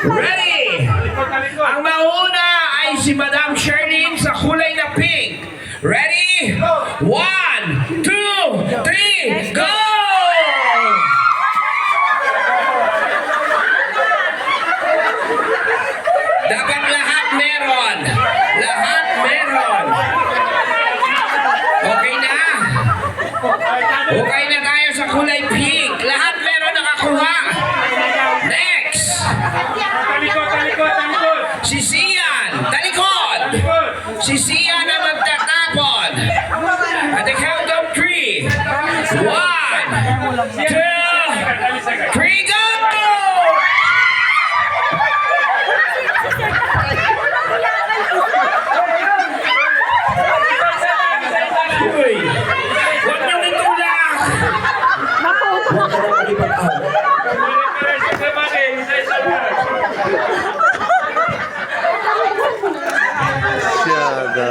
Ready? Ang mauna ay si Madam Sherlyn sa kulay na pink. Ready? 1, 2, 3, go! Dapat lahat meron. Lahat meron. Okay na? Okay na tayo sa kulay pink. Lahat meron nakakuha. Next! Si Sian, talikod! Si Sian na magtatapon. At the count of 3. 1, 2, 3, go! Uy! Huwag niyong itulak! Huwag ka na makipag-out. Siyaga.